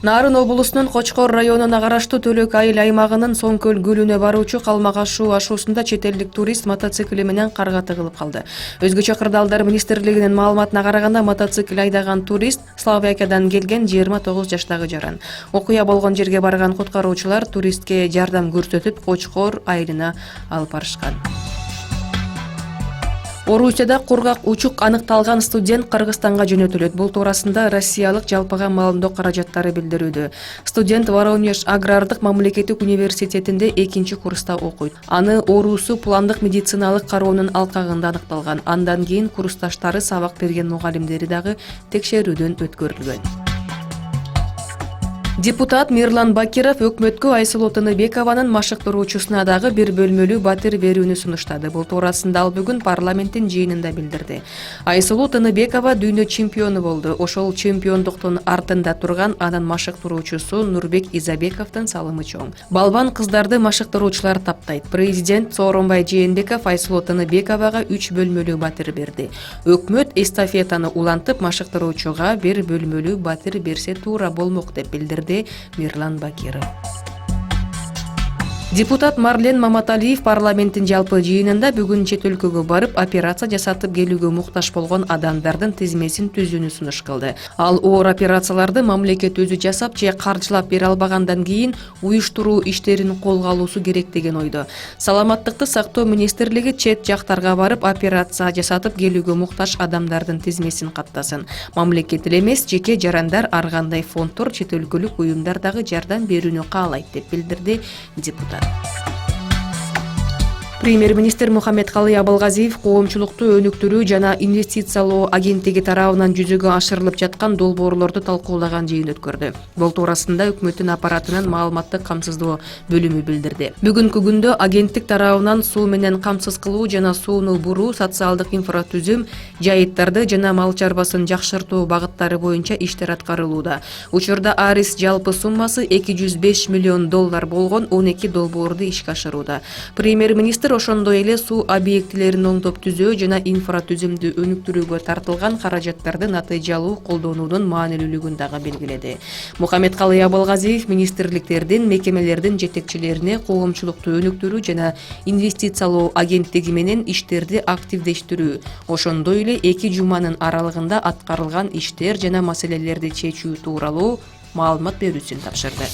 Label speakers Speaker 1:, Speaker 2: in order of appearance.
Speaker 1: Нарын облусунун Кочкор районуна караштуу Төлөк айыл аймагынын Соңкөл көлүнө баруучу Калмак-Ашуу ашуусунда чет элдик турист мотоцикли менен карга тыгылып калды. Өзгөчө Кырдаалдар министрлигинин маалыматына караганда, мотоцикл айдаган турист Словакиядан келген 29 жаштагы жаран. Окуя болгон жерге барган куткаруучулар туристке жардам көрсөтүп, Кочкор айылына алып барышкан. Орусияда кургак учук аныкталган студент Кыргызстанга жөнөтүлөт. Бул туурасында Россиялык жалпыга маалымдоо каражаттары билдирүүдө. Студент Воронеж агрардык мамлекеттик университетинде 2-курста окуйт. Аны оорусу пландык медициналык кароонун алкагында аныкталган. Андан кийин курсташтары сабак берген мугалимдери дагы текшерүүдөн өткөрүлгөн. Депутат Мирлан Бакиров өкмөткө Айсулуу Тыныбекованын машыктыруучусуна дагы бир бөлмөлүү батир берүүнү сунуштады. Бул туурасында ал бүгүн парламенттин жыйынында билдирди. Айсулуу Тыныбекова дүйнө чемпиону болду. Ошол чемпиондуктун артында турган анын машыктыруучусу Нурбек Изабековдун салымы чоң. Балбан кыздарды машыктыруучулар таптайт. Президент Сооронбай Жээнбеков Айсулуу Тыныбековага 3 бөлмөлүү батир берди. Өкмөт эстафетаны улантып, машыктыруучуга бир бөлмөлүү батир берсе туура болмок деп билдирди Мирлан Бакиров. Депутат Марлен Маматалиев парламенттин жалпы жыйынында бүгүн чет өлкөгө барып, операция жасатып келүүгө муктаж болгон адамдардын тизмесин түзүүнү сунуш кылды. Ал оор операцияларды мамлекет өзү жасап же каржылап бере албагандан кийин уюштуруу иштерин колго алуусу керек деген ойдо. Саламаттыкты сактоо министрлиги чет жактарга барып, операция жасатып келүүгө муктаж адамдардын тизмесин каттасын. Мамлекет эле эмес, жеке жарандар, ар кандай фонддор, чет өлкөлүк уюмдар дагы жардам берүүнү каалайт деп билдирди депутат. Премьер-министр Мухаммедкалый Абылгазиев коомчулукту өнүктүрүү жана инвестициялоо агенттиги тарабынан жүзөгө ашырылып жаткан долбоорлорду талкуулаган жыйын өткөрдү. Бул туурасында өкмөттүн аппаратынын маалыматтык камсыздоо бөлүмү билдирди. Бүгүнкү күндө агенттик тарабынан суу менен камсыз кылуу жана сууну буруу, социалдык инфратүзүм, жайыттарды жана мал чарбасын жакшыртуу багыттары боюнча иштер аткарылууда. Учурда арис жалпы суммасы $205 миллион болгон 12 долбоорду ишке ашырууда. Премьер-министр ошондой эле суу объектилерин оңдоп түзөө жана инфратүзүмдү өнүктүрүүгө тартылган каражаттарды натыйжалуу колдонуунун маанилүүлүгүн дагы белгиледи. Мухаммедкалый Абылгазиев министрликтердин, мекемелердин жетекчилерине коомчулукту өнүктүрүү жана инвестициялоо агенттиги менен иштерди активдештирүү, ошондой эле 2 жуманын аралыгында аткарылган иштер жана маселелерди чечүү тууралуу маалымат берүүсүн тапшырды.